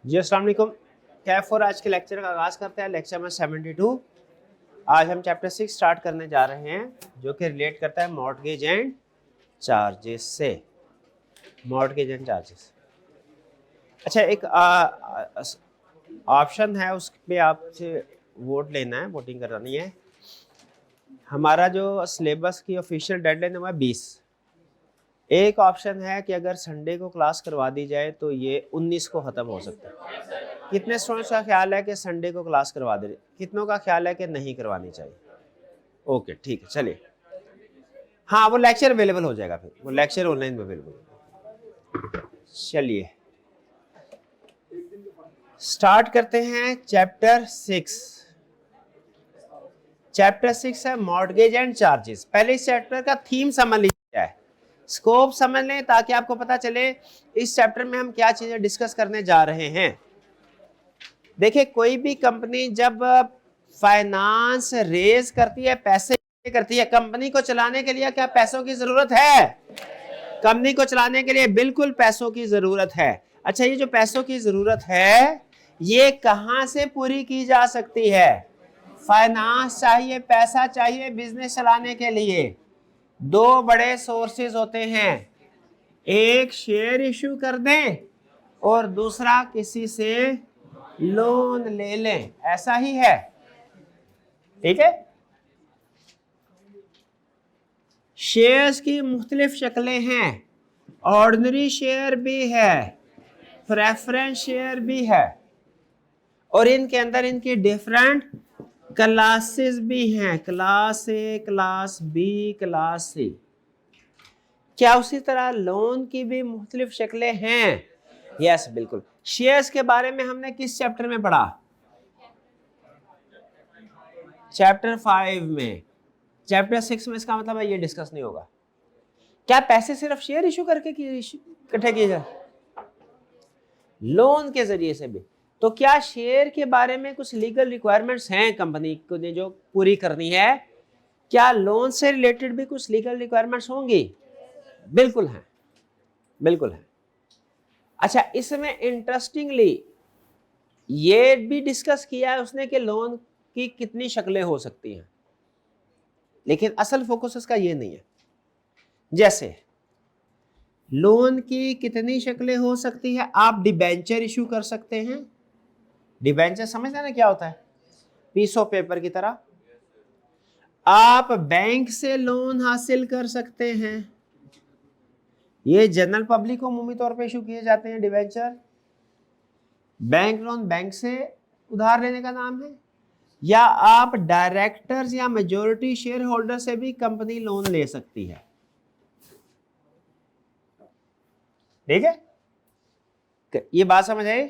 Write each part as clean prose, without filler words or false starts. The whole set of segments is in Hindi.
जी अस्सलाम वालेकुम। कैफ और आज के लेक्चर का आगाज़ करते हैं। लेक्चर में 72। आज हम चैप्टर 6 स्टार्ट करने जा रहे हैं जो कि रिलेट करता है मॉर्टगेज एंड चार्जेस से। Mortgage and charges. अच्छा, एक ऑप्शन है, उस पे आपसे वोट लेना है, वोटिंग करानी है। हमारा जो सिलेबस की ऑफिशियल डेडलाइन है वो है 20। एक ऑप्शन है कि अगर संडे को क्लास करवा दी जाए तो ये 19 को ख़त्म हो सकता है। कितने स्टूडेंट्स का ख्याल है कि संडे को क्लास करवा दे? कितनों का ख्याल है कि नहीं करवानी चाहिए? ओके, ठीक है, चलिए। हाँ, वो लेक्चर अवेलेबल हो जाएगा, फिर वो लेक्चर ऑनलाइन में अवेलेबल। चलिए स्टार्ट करते हैं चैप्टर 6। चैप्टर 6 है मॉर्टगेज एंड चार्जेस। पहले इस चैप्टर का थीम समझ लीजिए, है स्कोप समझ लें ताकि आपको पता चले इस चैप्टर में हम क्या चीजें डिस्कस करने जा रहे हैं। देखिए, कोई भी कंपनी जब फाइनेंस रेज करती है, पैसे करती है, कंपनी को चलाने के लिए क्या पैसों की जरूरत है? कंपनी को चलाने के लिए बिल्कुल पैसों की जरूरत है। अच्छा, ये जो पैसों की जरूरत है ये कहां से पूरी की जा सकती है? फाइनेंस चाहिए, पैसा चाहिए बिजनेस चलाने के लिए। दो बड़े सोर्सेज होते हैं, एक शेयर इशू कर दें और दूसरा किसी से लोन ले लें। ऐसा ही है, ठीक है। शेयर्स की मुख्तलिफ शक्लें हैं, ऑर्डिनरी शेयर भी है, प्रेफरेंस शेयर भी है, और इनके अंदर इनकी डिफरेंट क्लासेस भी हैं, class A, class B, class C. क्या उसी तरह लोन की भी मुख्तलिफ शक्लें हैं? यस, बिल्कुल। शेयर्स के बारे में हमने किस चैप्टर में पढ़ा? चैप्टर 5 में। चैप्टर 6 में इसका मतलब है ये डिस्कस नहीं होगा। क्या पैसे सिर्फ शेयर इशू करके इकट्ठे किए जाए? लोन के जरिए से भी। तो क्या शेयर के बारे में कुछ लीगल रिक्वायरमेंट्स हैं कंपनी को ने जो पूरी करनी है? क्या लोन से रिलेटेड भी कुछ लीगल रिक्वायरमेंट्स होंगी? बिल्कुल है, बिल्कुल है। अच्छा, इसमें इंटरेस्टिंगली ये भी डिस्कस किया है उसने कि लोन की कितनी शक्लें हो सकती हैं, लेकिन असल फोकस उसका ये नहीं है। जैसे लोन की कितनी शक्लें हो सकती है? आप डिबेंचर इशू कर सकते हैं। डिबेंचर समझते हैं ना क्या होता है? पीस ऑफ पेपर की तरह। आप बैंक से लोन हासिल कर सकते हैं, ये जनरल पब्लिक को अमूमी तौर पे इशू किए जाते हैं डिबेंचर। बैंक लोन बैंक से उधार लेने का नाम है। या आप डायरेक्टर्स या मेजॉरिटी शेयर होल्डर से भी कंपनी लोन ले सकती है, ठीक है। ये बात समझ आई?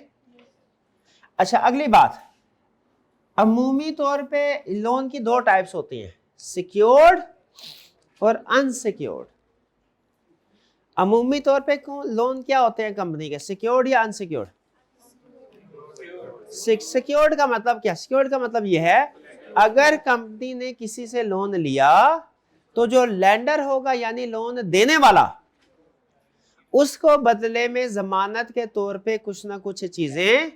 अच्छा, अगली बात, अमूमी तौर पे लोन की दो टाइप्स होती हैं, सिक्योर्ड और अनसिक्योर्ड। अमूमी तौर पे लोन क्या होते हैं कंपनी के, सिक्योर्ड या अनसिक्योर्ड? सिक्योर्ड का मतलब क्या? सिक्योर्ड का मतलब यह है अगर कंपनी ने किसी से लोन लिया तो जो लेंडर होगा यानी लोन देने वाला, उसको बदले में जमानत के तौर पे कुछ ना कुछ चीजें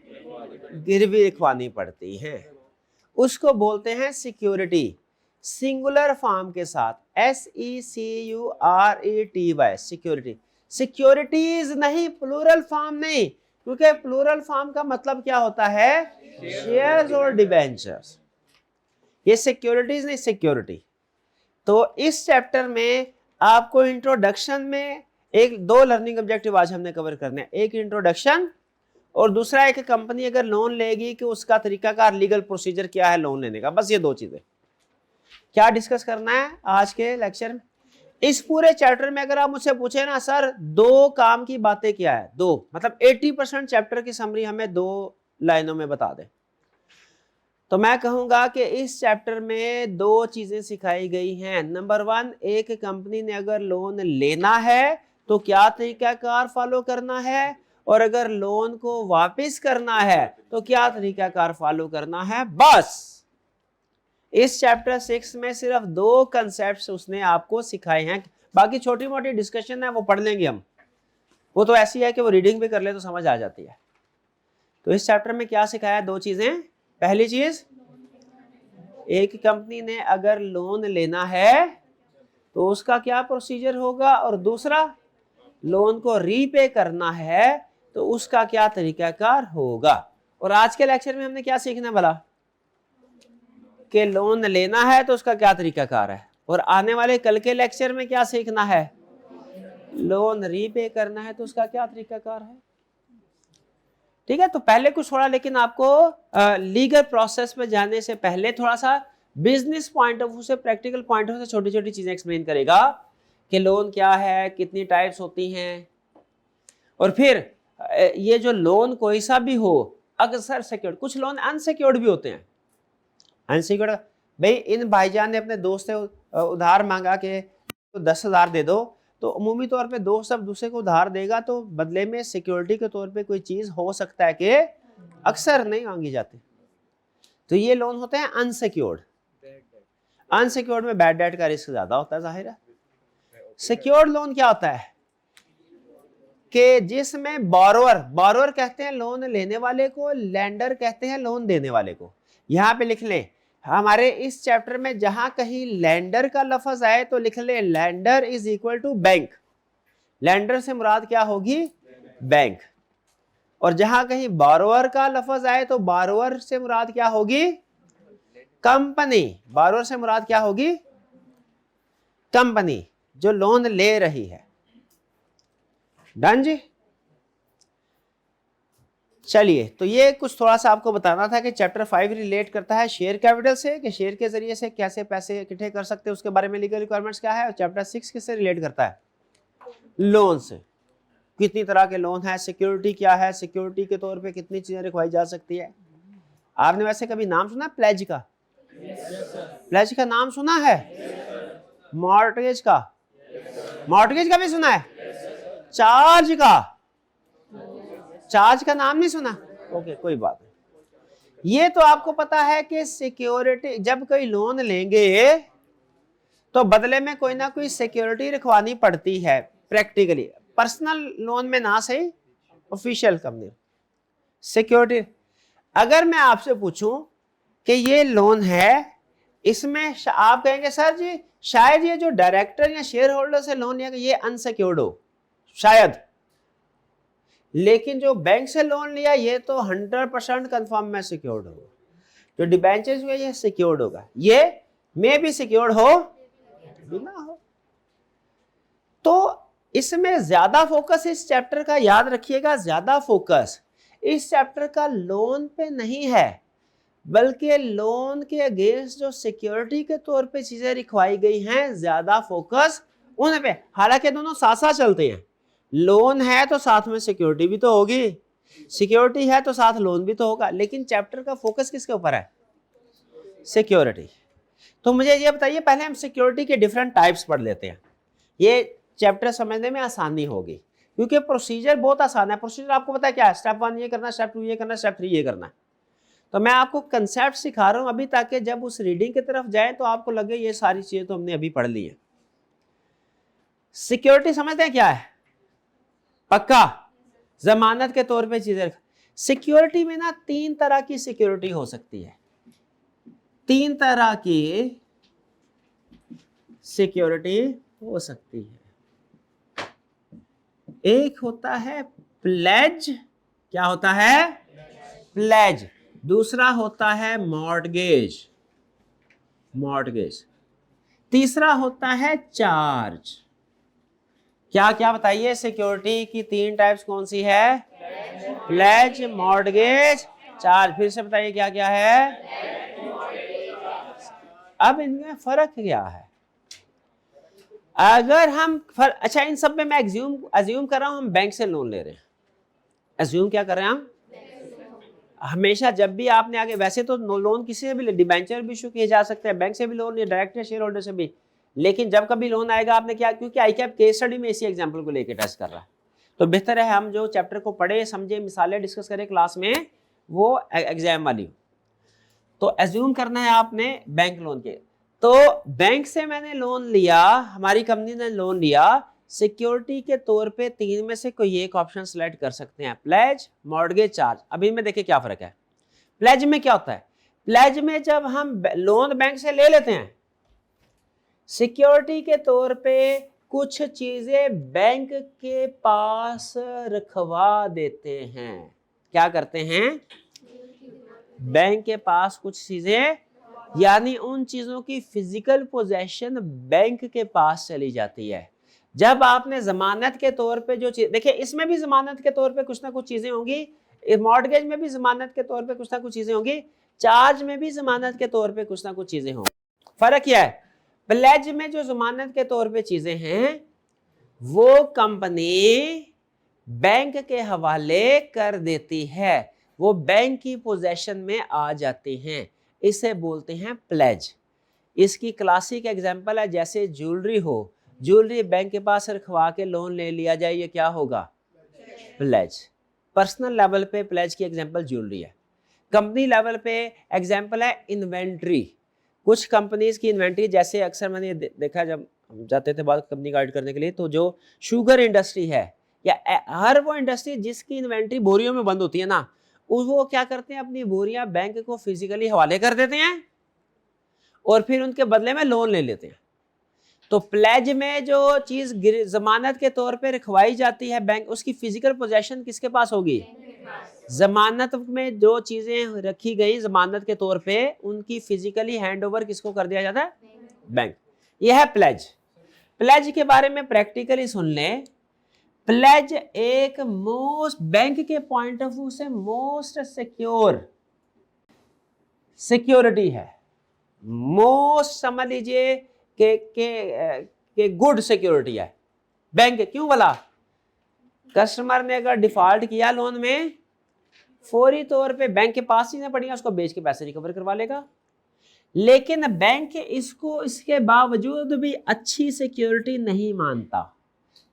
गिरवी रखवानी पड़ती हैं। उसको बोलते हैं सिक्योरिटी, सिंगुलर फॉर्म के साथ, SECURETY, सिक्योरिटी। सिक्योरिटीज नहीं, प्लूरल फॉर्म नहीं, क्योंकि प्लूरल फॉर्म का मतलब क्या होता है? शेयर्स और डिबेंचर्स। ये सिक्योरिटीज नहीं, सिक्योरिटी। तो इस चैप्टर में आपको इंट्रोडक्शन में एक दो लर्निंग ऑब्जेक्टिव आज हमने कवर करने हैं, एक इंट्रोडक्शन और दूसरा एक कंपनी अगर लोन लेगी कि उसका तरीकाकार, लीगल प्रोसीजर क्या है लोन लेने का। बस ये दो चीजें क्या डिस्कस करना है आज के लेक्चर में। इस पूरे चैप्टर में अगर आप मुझसे पूछे ना सर दो काम की बातें क्या है, दो मतलब 80% चैप्टर की समरी हमें दो लाइनों में बता दे, तो मैं कहूंगा कि इस चैप्टर में दो चीजें सिखाई गई हैं। नंबर 1, एक कंपनी ने अगर लोन लेना है तो क्या तरीकाकार फॉलो करना है, और अगर लोन को वापस करना है तो क्या तरीकाकार फॉलो करना है। बस इस चैप्टर 6 में सिर्फ दो कंसेप्ट्स उसने आपको सिखाए हैं, बाकी छोटी मोटी डिस्कशन है वो पढ़ लेंगे हम, वो तो ऐसी है कि वो रीडिंग भी कर ले तो समझ आ जाती है। तो इस चैप्टर में क्या सिखाया? दो चीजें। पहली चीज, एक कंपनी ने अगर लोन लेना है तो उसका क्या प्रोसीजर होगा, और दूसरा लोन को रीपे करना है तो उसका क्या तरीकाकार होगा। और आज के लेक्चर में हमने क्या सीखना भला? कि लोन लेना है तो उसका क्या तरीकाकार है, और आने वाले कल के लेक्चर में क्या सीखना है? लोन रीपे करना है तो उसका क्या तरीकाकार है। ठीक है, तो पहले कुछ थोड़ा, लेकिन आपको लीगल प्रोसेस में जाने से पहले थोड़ा सा बिजनेस पॉइंट ऑफ व्यू से, प्रैक्टिकल पॉइंट ऑफ व्यू से छोटी छोटी चीजें एक्सप्लेन करेगा कि लोन क्या है, कितनी टाइप्स होती हैं, और फिर ये जो लोन कोई सा भी हो, अक्सर सिक्योर्ड, कुछ लोन अनसिक्योर्ड भी होते हैं। अनसिक्योर्ड, भाई इन भाईजान ने अपने दोस्त से उधार मांगा कि तो 10,000 दे दो, तो अमूमी तौर पे दोस्त सब दूसरे को उधार देगा तो बदले में सिक्योरिटी के तौर पे कोई चीज हो सकता है कि अक्सर नहीं मांगी जाती। तो ये लोन होते हैं अनसिक्योर्ड। अनसिक्योर्ड में बैड डेट का रिस्क ज्यादा होता है, जाहिर है। सिक्योर्ड लोन क्या होता है कि जिसमें बोरोवर कहते हैं लोन लेने वाले को, लेंडर कहते हैं लोन देने वाले को। यहां पे लिख लें, हमारे इस चैप्टर में जहां कहीं लैंडर का लफ्ज आए तो लिख ले lender is equal to bank. Lender से मुराद क्या होगी? बैंक। और जहां कहीं बारोवर का लफ्ज आए तो बारोवर से मुराद क्या होगी? कंपनी। बारोवर से मुराद क्या होगी? कंपनी जो लोन ले रही है। डन जी। चलिए, तो ये कुछ थोड़ा सा आपको बताना था कि चैप्टर 5 रिलेट करता है शेयर कैपिटल से, कि शेयर के जरिए से कैसे पैसे इकट्ठे कर सकते हैं, उसके बारे में लीगल रिक्वायरमेंट्स क्या है। और चैप्टर 6 किससे रिलेट करता है? लोन से। कितनी तरह के लोन है, सिक्योरिटी क्या है, सिक्योरिटी के तौर पे कितनी चीजें रखवाई जा सकती है। आपने वैसे कभी नाम सुना प्लेज का? प्लेज का नाम सुना है? मॉर्टगेज का? मॉर्टगेज का भी सुना है? चार्ज का? चार्ज का नाम नहीं सुना? ओके, कोई बात नहीं। ये तो आपको पता है कि सिक्योरिटी, जब कोई लोन लेंगे तो बदले में कोई ना कोई सिक्योरिटी रखवानी पड़ती है। प्रैक्टिकली पर्सनल लोन में ना सही, ऑफिशियल कंपनी सिक्योरिटी। अगर मैं आपसे पूछूं कि ये लोन है, इसमें आप कहेंगे सर जी शायद ये जो डायरेक्टर या शेयर होल्डर से लोन लिया ये अनसिक्योर्ड हो, शायद। लेकिन जो बैंक से लोन लिया ये तो 100% कंफर्म में सिक्योर्ड होगा। जो डिबेंचर्स हुए ये सिक्योर्ड होगा, ये मे भी सिक्योर्ड हो भी ना हो। तो इसमें ज्यादा फोकस इस चैप्टर का, याद रखिएगा, ज्यादा फोकस इस चैप्टर का लोन पे नहीं है, बल्कि लोन के अगेंस्ट जो सिक्योरिटी के तौर पे चीजें लिखवाई गई हैं, ज्यादा फोकस उन पे। हालांकि दोनों साथ साथ चलते हैं। लोन है तो साथ में सिक्योरिटी भी तो होगी, सिक्योरिटी है तो साथ लोन भी तो होगा, लेकिन चैप्टर का फोकस किसके ऊपर है? सिक्योरिटी। तो मुझे ये बताइए, पहले हम सिक्योरिटी के डिफरेंट टाइप्स पढ़ लेते हैं, ये चैप्टर समझने में आसानी होगी, क्योंकि प्रोसीजर बहुत आसान है। प्रोसीजर आपको पता है क्या है? स्टेप 1 ये करना, स्टेप 2 ये करना, स्टेप 3 ये करना। तो मैं आपको कंसेप्ट सिखा रहा हूं अभी, ताकि जब उस रीडिंग की तरफ जाए तो आपको लगे ये सारी चीजें तो हमने अभी पढ़ ली है। सिक्योरिटी समझते हैं क्या है? पक्का जमानत के तौर पे चीजें। सिक्योरिटी में ना 3 तरह की सिक्योरिटी हो सकती है। 3 तरह की सिक्योरिटी हो सकती है। एक होता है प्लेज। क्या होता है? प्लेज। दूसरा होता है मॉर्टगेज। मॉर्टगेज। तीसरा होता है चार्ज। क्या क्या बताइए, सिक्योरिटी की 3 टाइप्स कौन सी है? Pledge, mortgage, charge. फिर से बताइए क्या क्या है। अब इनमें फर्क क्या है? अगर हम अच्छा, इन सब में मैं अज्यूम कर रहा हूं हम बैंक से लोन ले रहे हैं। अज्यूम क्या कर रहे हैं हम? हमेशा जब भी आपने आगे, वैसे तो लोन किसी से भी, डिबेंचर भी इशू किए जा सकते हैं, बैंक से भी लोन, या डायरेक्ट शेयर होल्डर से भी। लेकिन जब कभी लोन आएगा आपने क्या, क्योंकि आईकैप केस स्टडी में इसी एग्जांपल को लेकर टेस्ट कर रहा है, तो बेहतर है हम जो चैप्टर को पढ़े, समझे, मिसालें डिस्कस करें क्लास में, वो एग्जाम वाली। तो एज्यूम करना है आपने बैंक लोन के। तो बैंक से मैंने लोन लिया, हमारी कंपनी ने लोन लिया, सिक्योरिटी के तौर पे तीन में से कोई एक ऑप्शन सिलेक्ट कर सकते हैं, प्लेज, मॉर्गेज, चार्ज। अभी में देखिए क्या फर्क है। प्लेज में क्या होता है, प्लेज में जब हम लोन बैंक से ले लेते हैं, सिक्योरिटी के तौर पे कुछ चीजें बैंक के पास रखवा देते हैं। क्या करते हैं, बैंक के पास कुछ चीजें, यानी उन चीजों की फिजिकल पोजेशन बैंक के पास चली जाती है। जब आपने जमानत के तौर पे जो चीज, देखिए इसमें भी जमानत के तौर पे कुछ ना कुछ चीजें होंगी, मॉर्गेज में भी जमानत के तौर पे कुछ ना कुछ चीजें होंगी, चार्ज में भी जमानत के तौर पे कुछ ना कुछ चीजें होंगी। फर्क क्या है, प्लेज में जो जमानत के तौर पे चीजें हैं वो कंपनी बैंक के हवाले कर देती है, वो बैंक की पोजेशन में आ जाती हैं, इसे बोलते हैं प्लेज। इसकी क्लासिक एग्जांपल है जैसे ज्वेलरी हो, ज्वेलरी बैंक के पास रखवा के लोन ले लिया जाए, ये क्या होगा, प्लेज। पर्सनल लेवल पे प्लेज की एग्जांपल ज्वेलरी है। कंपनी लेवल पे एग्जांपल है इन्वेंट्री। कुछ कंपनीज की इन्वेंट्री, जैसे अक्सर मैंने देखा जब हम जाते थे बात कंपनी गाइड करने के लिए, तो जो शुगर इंडस्ट्री है या हर वो इंडस्ट्री जिसकी इन्वेंट्री बोरियों में बंद होती है ना, वो क्या करते हैं, अपनी बोरियां बैंक को फिजिकली हवाले कर देते हैं और फिर उनके बदले में लोन ले लेते हैं। तो प्लेज में जो चीज जमानत के तौर पे रखवाई जाती है बैंक, उसकी फिजिकल पोजेशन किसके पास होगी, जमानत में जो चीजें रखी गई जमानत के तौर पे, उनकी फिजिकली हैंडओवर किसको कर दिया जाता है, बैंक। यह है प्लेज। प्लेज के बारे में प्रैक्टिकली सुन लें। प्लेज एक मोस्ट, बैंक के पॉइंट ऑफ व्यू से मोस्ट सिक्योर सिक्योरिटी है, मोस्ट समझ लीजिए के गुड सिक्योरिटी है बैंक। क्यों बोला, कस्टमर ने अगर डिफॉल्ट किया लोन में, फौरी तौर पे बैंक के पास ही ना पड़ेगा, उसको बेच के पैसे रिकवर करवा लेगा। लेकिन बैंक इसको इसके बावजूद भी अच्छी सिक्योरिटी नहीं मानता।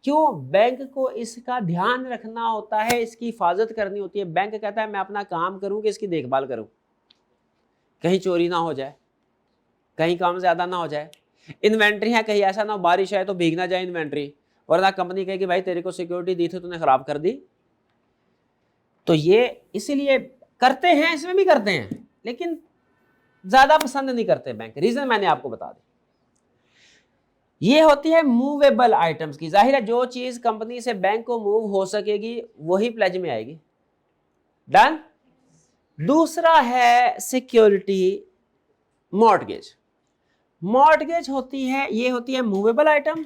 क्यों, बैंक को इसका ध्यान रखना होता है, इसकी हिफाजत करनी होती है। बैंक कहता है मैं अपना काम करूं कि इसकी देखभाल करूं, कहीं चोरी ना हो जाए, कहीं काम ज्यादा ना हो जाए। इन्वेंट्री है, कहीं ऐसा ना हो बारिश है तो भीग ना जाए इन्वेंट्री, वरना कंपनी कहे कि भाई तेरे को सिक्योरिटी दी थी तूने खराब कर दी। तो ये इसीलिए करते हैं, इसमें भी करते हैं, लेकिन ज्यादा पसंद नहीं करते बैंक। रीजन मैंने आपको बता दी। ये होती है मूवेबल आइटम्स की। जाहिर है जो चीज कंपनी से बैंक को मूव हो सकेगी वही प्लेज में आएगी। डन। दूसरा है सिक्योरिटी मॉर्गेज। मॉर्गेज होती है, ये होती है मूवेबल आइटम,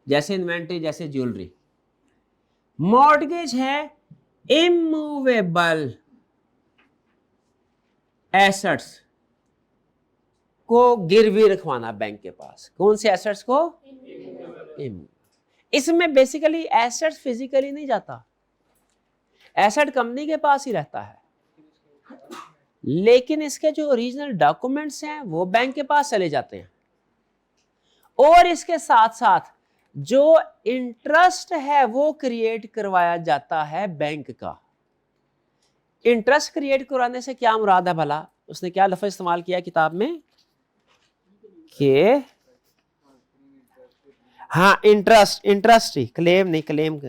जैसे इन्वेंट्री, जैसे ज्वेलरी। मॉर्गेज है इमूवेबल एसेट्स को गिरवी रखवाना बैंक के पास। कौन से एसेट्स को, इसमें बेसिकली एसेट्स फिजिकली नहीं जाता, एसेट कंपनी के पास ही रहता है, लेकिन इसके जो ओरिजिनल डॉक्यूमेंट्स हैं वो बैंक के पास चले जाते हैं। और इसके साथ साथ जो इंटरेस्ट है वो क्रिएट करवाया जाता है बैंक का। इंटरेस्ट क्रिएट करवाने से क्या मुराद है भला, उसने क्या लफ्ज इस्तेमाल किया किताब में कि हाँ इंटरेस्ट ही, क्लेम नहीं, क्लेम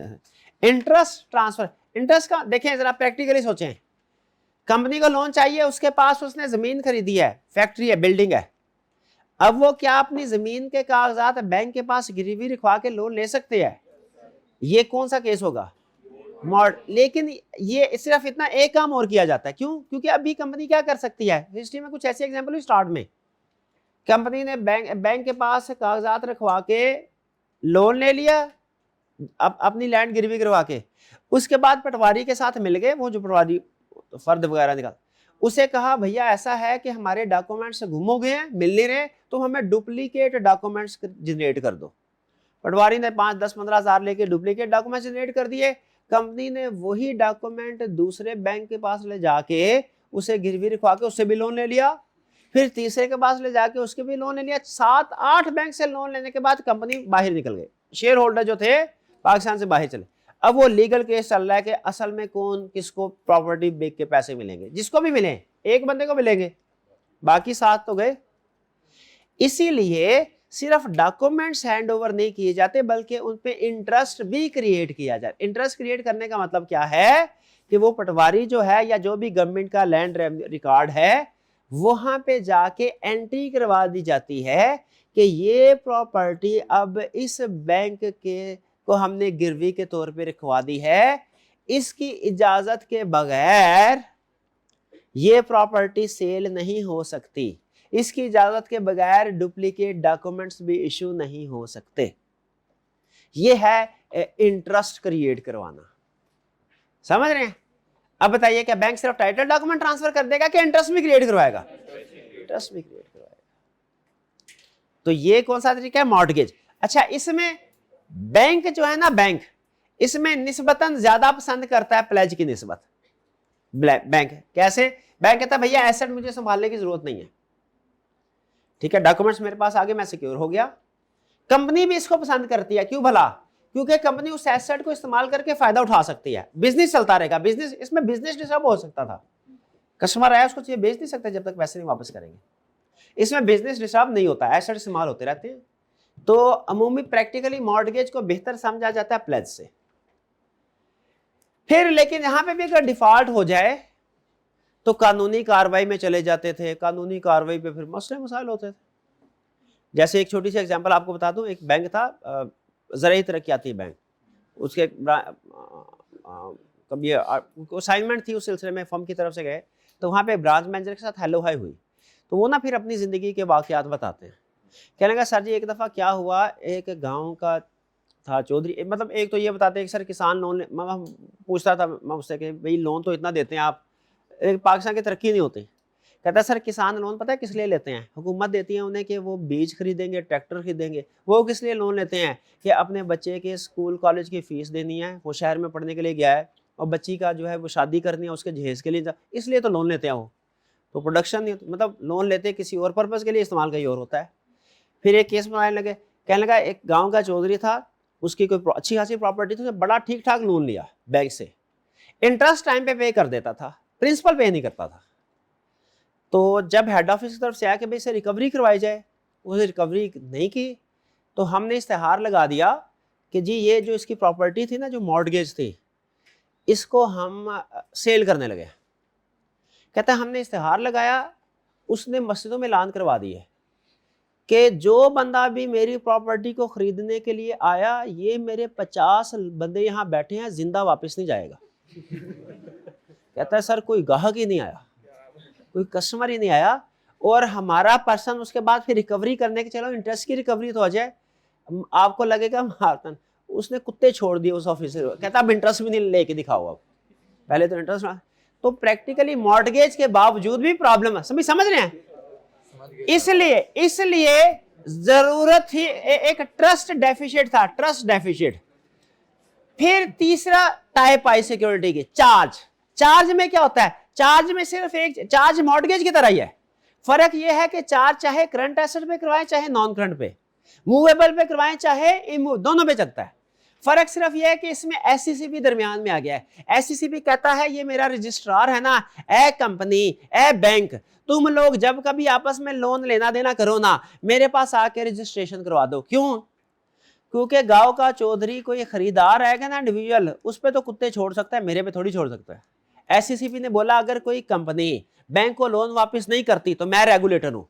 इंटरेस्ट ट्रांसफर। इंटरेस्ट का देखें जरा, प्रैक्टिकली सोचें। कंपनी को लोन चाहिए, उसके पास उसने जमीन खरीदी है, फैक्ट्री है, बिल्डिंग है। अब वो क्या अपनी जमीन के कागजात बैंक के पास गिरवी रखवा के लोन ले सकते हैं? ये कौन सा केस होगा, लेकिन ये सिर्फ इतना एक काम और किया जाता है। क्यों? क्योंकि अभी कंपनी क्या कर सकती है, हिस्ट्री में कुछ ऐसे एग्जांपल हुई। स्टार्ट में कंपनी ने बैंक के पास कागजात रखवा के लोन ले लिया, अपनी लैंड गिरवी करवा के। उसके बाद पटवारी के साथ मिल गए, वो जो पटवारी फर्द वगैरह निकाल, उसे कहा भैया ऐसा है कि हमारे डॉक्यूमेंट्स गुम हो गए हैं, मिल नहीं रहे, तो हमें डुप्लीकेट डॉक्यूमेंट्स जनरेट कर दो। पटवारी ने 5, 10, 15 हज़ार लेके डुप्लीकेट डॉक्यूमेंट्स जनरेट कर दिए। कंपनी ने वही डॉक्यूमेंट दूसरे बैंक के पास ले जाके उसे गिरवी रखवा के उससे भी लोन ले लिया, फिर तीसरे के पास ले जाके उसके भी लोन ले लिया। 7-8 बैंक से लोन लेने के बाद कंपनी बाहर निकल गई, शेयर होल्डर जो थे पाकिस्तान से बाहर चले। अब वो लीगल केस चल रहा है कि असल में कौन किसको प्रॉपर्टी बेच के पैसे मिलेंगे। जिसको भी मिले, एक बंदे को मिलेंगे, बाकी 7 तो गए। इसीलिए सिर्फ डॉक्यूमेंट्स हैंड ओवर नहीं किए जाते बल्कि उन पे इंटरेस्ट भी क्रिएट किया जाता है। इंटरेस्ट क्रिएट करने का मतलब क्या है कि वो पटवारी जो है या जो भी गवर्नमेंट का लैंड रिकॉर्ड है वहां पे जाके एंट्री करवा दी जाती है कि ये प्रॉपर्टी अब इस बैंक के को हमने गिरवी के तौर पे रखवा दी है, इसकी इजाजत के बगैर ये प्रॉपर्टी सेल नहीं हो सकती, इसकी इजाजत के बगैर डुप्लीकेट डॉक्यूमेंट्स भी इशू नहीं हो सकते। ये है इंटरेस्ट क्रिएट करवाना। समझ रहे हैं? अब बताइए क्या बैंक सिर्फ टाइटल डॉक्यूमेंट ट्रांसफर कर देगा कि इंटरेस्ट भी क्रिएट करवाएगा? इंटरेस्ट भी क्रिएट करवाएगा। तो ये कौन सा तरीका है? मॉर्टगेज। अच्छा, इसमें बैंक जो है ना, बैंक इसमें निस्बतन ज्यादा पसंद करता है प्लेज की निस्बत। बैंक कैसे? बैंक कहता है भैया एसेट मुझे संभालने की जरूरत नहीं है, ठीक है, डॉक्यूमेंट्स मेरे पास आ गए, मैं सिक्योर हो गया। कंपनी भी इसको पसंद करती है। क्यों भला? क्योंकि कंपनी उस एसेट को इस्तेमाल करके फायदा उठा सकती है, बिजनेस चलता रहेगा। बिजनेस, इसमें बिजनेस डिस्टर्ब हो सकता था, कस्टमर आया उसको चीजें बेच नहीं सकते जब तक पैसे नहीं वापस करेंगे। इसमें बिजनेस डिस्टर्ब नहीं होता, एसेट इस्तेमाल होते रहते हैं। तो अमूमी प्रैक्टिकली मॉर्टगेज को बेहतर समझा जाता है प्लेज से। फिर लेकिन यहां पे भी अगर डिफॉल्ट हो जाए तो कानूनी कार्रवाई में चले जाते थे। कानूनी कार्रवाई पे फिर मसले मसाइल होते थे। जैसे एक छोटी सी एग्जांपल आपको बता दूं, एक बैंक था ज़राई तरक्याती बैंक, उसके कभी असाइनमेंट थी, उस सिलसिले में फर्म की तरफ से गए तो वहाँ पे ब्रांच मैनेजर के साथ हेलो हाई हुई। तो वो ना फिर अपनी ज़िंदगी के वाक़यात बताते हैं। कहने लगा सर जी एक दफ़ा क्या हुआ, एक गांव का था चौधरी, मतलब एक तो ये बताते हैं कि सर किसान लोन, मैं पूछता था मैं उससे कि भाई लोन तो इतना देते हैं आप, पाकिस्तान की तरक्की नहीं होती। कहता है सर किसान लोन पता है किस लिए लेते हैं? हुकूमत देती है उन्हें कि वो बीज खरीदेंगे, ट्रैक्टर खरीदेंगे। वो किस लिए लोन लेते हैं? कि अपने बच्चे के स्कूल कॉलेज की फ़ीस देनी है, वो शहर में पढ़ने के लिए गया है, और बच्ची का जो है वो शादी करनी है, उसके जहेज़ के लिए, इसलिए तो लोन लेते हैं। वो तो प्रोडक्शन नहीं, मतलब लोन लेते किसी और पर्पज़ के लिए, इस्तेमाल कहीं और होता है। फिर एक केस बनाने लगे, कहने लगा एक गाँव का चौधरी था, उसकी कोई अच्छी खासी प्रॉपर्टी थी, उसने बड़ा ठीक ठाक लोन लिया बैंक से, इंटरेस्ट टाइम पे कर देता था, प्रिंसिपल पे नहीं करता था। तो जब हेड ऑफिस की तरफ से आया कि भाई इसे रिकवरी करवाई जाए, उसे रिकवरी नहीं की, तो हमने इश्तेहार लगा दिया कि जी ये जो इसकी प्रॉपर्टी थी ना, जो मॉर्टगेज थी, इसको हम सेल करने लगे। कहता है हमने इश्तेहार लगाया, उसने मस्जिदों में ऐलान करवा दी है कि जो बंदा भी मेरी प्रॉपर्टी को खरीदने के लिए आया, ये मेरे 50 बंदे यहाँ बैठे हैं, जिंदा वापस नहीं जाएगा। कहता है सर कोई ग्राहक ही नहीं आया, कोई कस्टमर ही नहीं आया, और हमारा पर्सन उसके बाद फिर रिकवरी करने के, चलो इंटरेस्ट की रिकवरी तो हो जाए, आपको लगेगा मारतन, उसने कुत्ते छोड़ दिए उस ऑफिसर। कहता अब इंटरेस्ट भी नहीं लेके दिखाओ, अब पहले तो इंटरेस्ट। तो प्रैक्टिकली मॉर्टगेज के बावजूद भी प्रॉब्लम है, समझ रहे हैं? इसलिए जरूरत थी, एक ट्रस्ट डेफिशिएट था, ट्रस्ट डेफिशिएट। फिर तीसरा टाइप आई सिक्योरिटी की, चार्ज में क्या होता है? चार्ज में सिर्फ एक चार्ज मॉर्टगेज की तरह ही है, फर्क यह है कि चार्ज चाहे करंट एसेट पे करवाएं चाहे नॉन करंट पे, मूवेबल पे करवाएं चाहे दोनों पे चलता है। फर्क सिर्फ यह है कि इसमें एससीसीपी दरमियान में आ गया है। एससीसीपी कहता है ये मेरा रजिस्ट्रार है ना, ए कंपनी, ए बैंक, तुम लोग जब कभी आपस में लोन लेना देना करो ना, मेरे पास आके रजिस्ट्रेशन करवा दो। क्यों? क्योंकि गांव का चौधरी कोई खरीदार आएगा ना इंडिविजुअल, उस पर तो कुत्ते छोड़ सकता है, मेरे पे थोड़ी छोड़ सकता है। एससीसीपी ने बोला अगर कोई कंपनी बैंक को लोन वापस नहीं करती तो मैं रेगुलेटर हूं,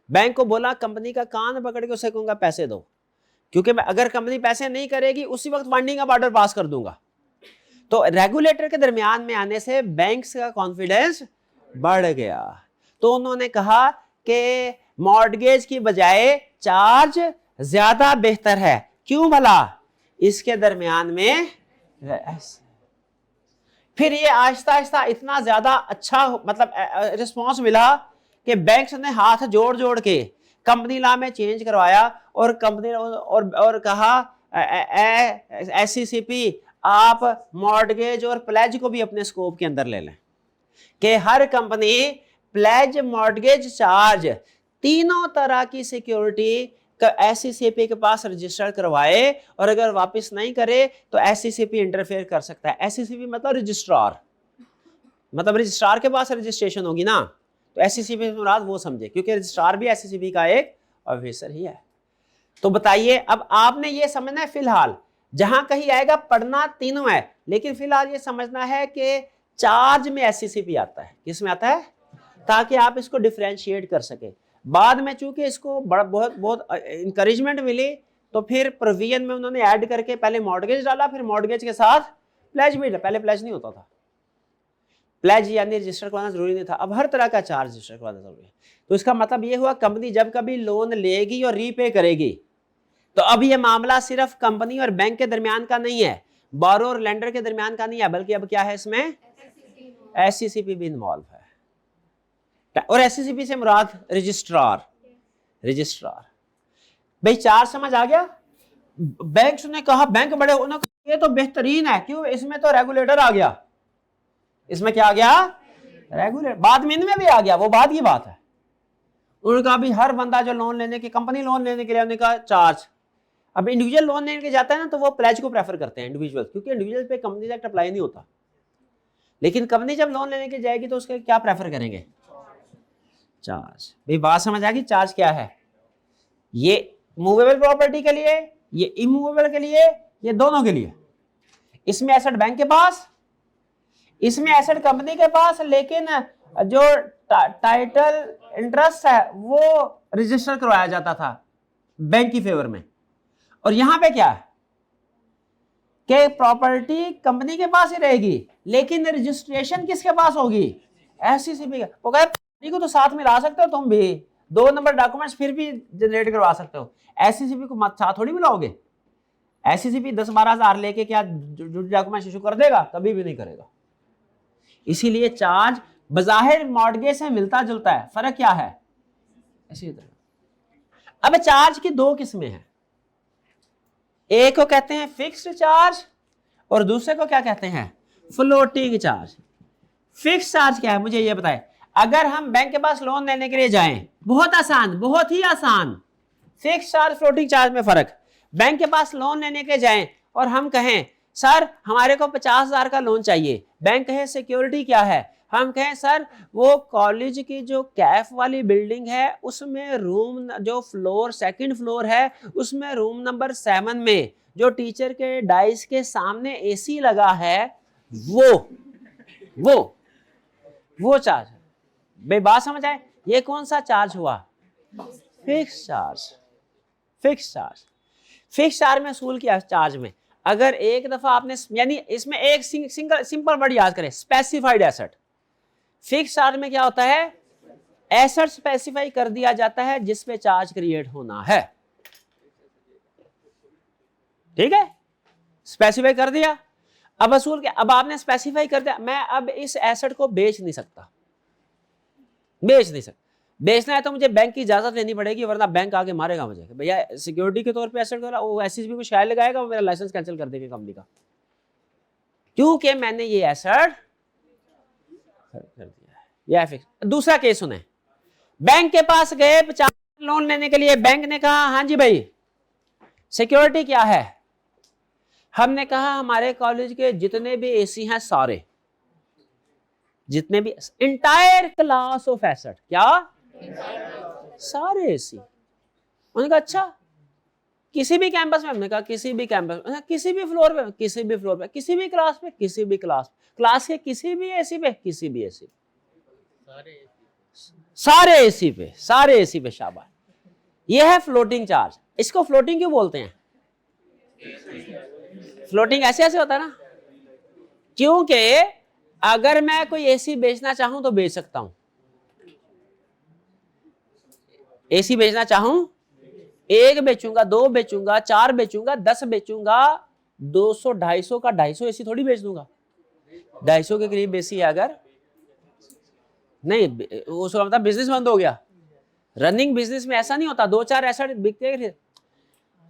बैंक को बोला कंपनी का कान पकड़ के उसे कहूंगा पैसे दो, क्योंकि अगर कंपनी पैसे नहीं करेगी उसी वक्त फंडिंग का ऑर्डर पास कर दूंगा। तो रेगुलेटर के दरमियान में आने से बैंक्स का कॉन्फिडेंस बढ़ गया। तो उन्होंने कहा कि मॉर्टगेज की बजाय चार्ज ज्यादा बेहतर है। क्यों भला? इसके दरमियान में फिर ये आहिस्ता आहिस्ता इतना ज्यादा अच्छा मतलब रिस्पॉन्स मिला कि बैंक्स ने हाथ जोड़ जोड़ के कंपनी लॉ में चेंज करवाया, और कंपनी और कहा एससीसीपी आप मॉर्टगेज और प्लेज को भी अपने स्कोप के अंदर ले लें, कि हर कंपनी प्लेज, मॉर्टगेज, चार्ज, तीनों तरह की सिक्योरिटी एससीसीपी के पास रजिस्टर करवाए, और अगर वापस नहीं करे तो एससीसीपी इंटरफेयर कर सकता है। एससीसीपी मतलब रजिस्ट्रार, मतलब रजिस्ट्रार के पास रजिस्ट्रेशन होगी ना, तो एससीसीपी मुराद वो समझे, क्योंकि रजिस्ट्रार भी एससीसीपी का एक ऑफिसर ही है। तो बताइए, अब आपने ये समझना है फिलहाल, जहां कहीं आएगा पढ़ना तीनों है, लेकिन फिलहाल ये समझना है कि चार्ज में एससीसीपी आता है। किस में आता है? ताकि आप इसको डिफरेंशिएट कर सके। बाद में चूंकि इसको बड़ा बहुत बहुत इंकरेजमेंट मिली, तो फिर प्रोविजन में उन्होंने ऐड करके पहले मॉर्गेज डाला, फिर मॉर्गेज के साथ प्लेज भी डाला। पहले प्लेज नहीं होता था, प्लेज यानी रजिस्टर करवाना जरूरी नहीं था, अब हर तरह का चार्ज रजिस्टर करवाना जरूरी है। तो इसका मतलब ये हुआ, कंपनी जब कभी लोन लेगी और रीपे करेगी, तो अब ये मामला सिर्फ कंपनी और बैंक के दरमियान का नहीं है, बोरो और लेंडर के दरमियान का नहीं है, बल्कि अब क्या है इसमें एससीसीपी भी इन्वॉल्व है। और एससीसीपी से मुराद रजिस्ट्रार। रजिस्ट्रार भाई, चार समझ आ गया? बैंक ने कहा, बैंक बड़े उन्होंने कहा ये तो बेहतरीन है, क्यों? इसमें तो रेगुलेटर आ गया। इसमें क्या आ गया? रेगुलेटर। बाद में इनमें भी आ गया, वो बाद की बात है। उन्होंने कहा भी हर बंदा जो लोन लेने की, कंपनी लोन लेने के लिए, उन्होंने कहा चार्ज। अब इंडिविजुअल लोन लेने के जाता है ना, तो वो प्लेज को प्रेफर करते हैं इंडिविजुअल, क्योंकि इंडिविजुअल पे कंपनी एक्ट अप्लाई नहीं होता। लेकिन कंपनी जब लोन लेने के जाएगी तो उसके क्या प्रेफर करेंगे? चार्ज। भाई बात समझ आ गई? चार्ज क्या है? ये मूवेबल प्रॉपर्टी के लिए, ये इमूवेबल के लिए, ये दोनों के लिए। इसमें एसेट बैंक के पास, इसमें एसेट कंपनी के पास, लेकिन जो टाइटल इंटरेस्ट है वो रजिस्टर करवाया जाता था बैंक की फेवर में। और यहां पे क्या है कि प्रॉपर्टी कंपनी के पास ही रहेगी, लेकिन रजिस्ट्रेशन किसके पास होगी? एससीसीपी का। वो कहे को तो साथ में ला सकते हो तुम भी, 2 नंबर डॉक्यूमेंट्स फिर भी जनरेट करवा सकते हो, एससीसीपी को मत साथ थोड़ी मिलाओगे। एससीसीपी 10-12 हजार लेके क्या डॉक्यूमेंट इशू कर देगा? कभी भी नहीं करेगा। इसीलिए चार्ज बजाहिर मॉर्गेज से मिलता जुलता है, फर्क क्या है? इसी तरह अब चार्ज की 2 किस्में हैं, एक को कहते हैं फिक्स्ड चार्ज और दूसरे को क्या कहते हैं? Floating charge. फिक्स्ड चार्ज क्या है मुझे ये बताएं। अगर हम बैंक के पास लोन लेने के लिए जाएं, बहुत आसान, बहुत ही आसान। फिक्स्ड चार्ज फ्लोटिंग चार्ज में फर्क। बैंक के पास लोन लेने के जाएं और हम कहें सर हमारे को 50,000 का लोन चाहिए, बैंक कहे सिक्योरिटी क्या है, हम कहें सर वो कॉलेज की जो कैफ वाली बिल्डिंग है उसमें रूम जो फ्लोर 2nd फ्लोर है उसमें रूम नंबर 7 में जो टीचर के डाइस के सामने एसी लगा है वो चार्ज है। भाई बात समझ आए? ये कौन सा चार्ज हुआ? Fix charge. Fix charge. Fix charge में असूल किया चार्ज में, अगर एक दफा आपने, यानी इसमें एक सिंपल वर्ड याद करें, स्पेसिफाइड एसेट। फिक्स चार्ज में क्या होता है? एसेट स्पेसिफाई कर दिया जाता है जिस पे चार्ज क्रिएट होना है। ठीक है, स्पेसिफाई कर दिया। अब असूल क्या? अब आपने स्पेसिफाई कर दिया, मैं अब इस एसेट को बेच नहीं सकता। बेचना है तो मुझे बैंक की इजाजत लेनी पड़ेगी, वरना बैंक आके मारेगा मुझे, भैया सिक्योरिटी के तौर पे एसेट कर, वो एससीसीपी को शायद लगाएगा, वो मेरा लाइसेंस कैंसिल कर देगा कंपनी का, क्योंकि मैंने ये एसेट कर दिया है। यह फिक्स। दूसरा केस सुने, बैंक के पास गए 50 लोन लेने के लिए, बैंक ने कहा हाँ जी भाई सिक्योरिटी क्या है? हमने कहा हमारे कॉलेज के जितने भी एसी हैं सारे, जितने भी इंटायर क्लास ऑफ एसेट, क्या सारे एसी। उन्होंने कहा अच्छा किसी भी कैंपस में? हमने कहा किसी भी कैंपस, किसी भी फ्लोर पे, किसी भी फ्लोर पे, किसी भी क्लास पे, किसी भी क्लास के किसी भी एसी पे, किसी भी एसी, सारे एसी पे। शाबाश, यह है फ्लोटिंग चार्ज। इसको फ्लोटिंग क्यों बोलते हैं? फ्लोटिंग ऐसे होता है ना, क्योंकि अगर मैं कोई एसी बेचना चाहूं तो बेच सकता हूं। एसी बेचना चाहूं, 1 बेचूंगा, 2 बेचूंगा, 4 बेचूंगा, 10 बेचूंगा, 200 250 का 250 एसी थोड़ी बेच दूंगा। 250 के करीब एसी है अगर नहीं, उसका मतलब बिजनेस बंद हो गया। रनिंग बिजनेस में ऐसा नहीं होता, 2-4 एसेट बिकते।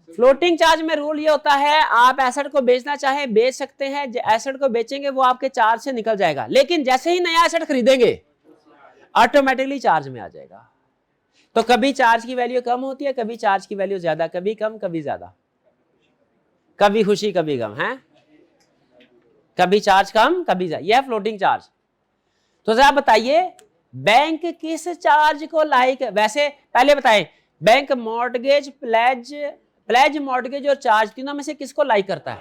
फ्लोटिंग चार्ज में रूल ये होता है, आप एसेट को बेचना चाहे बेच सकते हैं, एसेट को बेचेंगे वो आपके चार्ज से निकल जाएगा, लेकिन जैसे ही नया एसेट खरीदेंगे ऑटोमेटिकली चार्ज में आ जाएगा। तो कभी चार्ज की वैल्यू कम होती है, कभी चार्ज की वैल्यू ज्यादा, कभी कम कभी ज्यादा, कभी खुशी कभी गम है, कभी चार्ज कम कभी ज्यादा। यह फ्लोटिंग चार्ज। तो जरा बताइए बैंक किस चार्ज को लाइक, वैसे पहले बताएं बैंक मॉर्गेज, प्लेज मॉर्गेज और चार्ज, तीनों में से किसको लाइक करता है?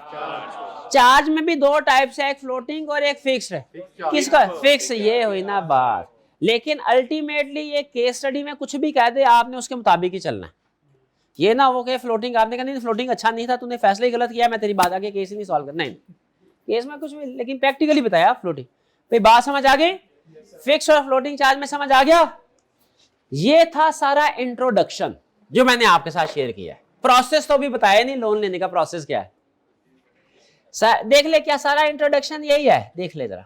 चार्ज में भी दो टाइप्स है, एक फ्लोटिंग और एक फिक्स्ड है। किसका? फिक्स। ये हुई ना बात। लेकिन अल्टीमेटली ये केस स्टडी में कुछ भी कह दे आपने उसके मुताबिक ही चलना है। ये ना हो कि फ्लोटिंग आपने कहा नहीं फ्लोटिंग अच्छा नहीं था, तूने फैसला ही गलत किया, मैं तेरी बात आगे केस ही नहीं सॉल्व करना। नहीं, केस में कुछ भी, लेकिन प्रैक्टिकली बताया फ्लोटिंग। भाई बात समझ आ गई? फिक्स और फ्लोटिंग चार्ज में समझ आ गया? ये था सारा इंट्रोडक्शन जो मैंने आपके साथ शेयर किया है। प्रोसेस तो भी बताया नहीं, लोन लेने का प्रोसेस क्या है। देख ले, क्या सारा इंट्रोडक्शन यही है? देख ले जरा।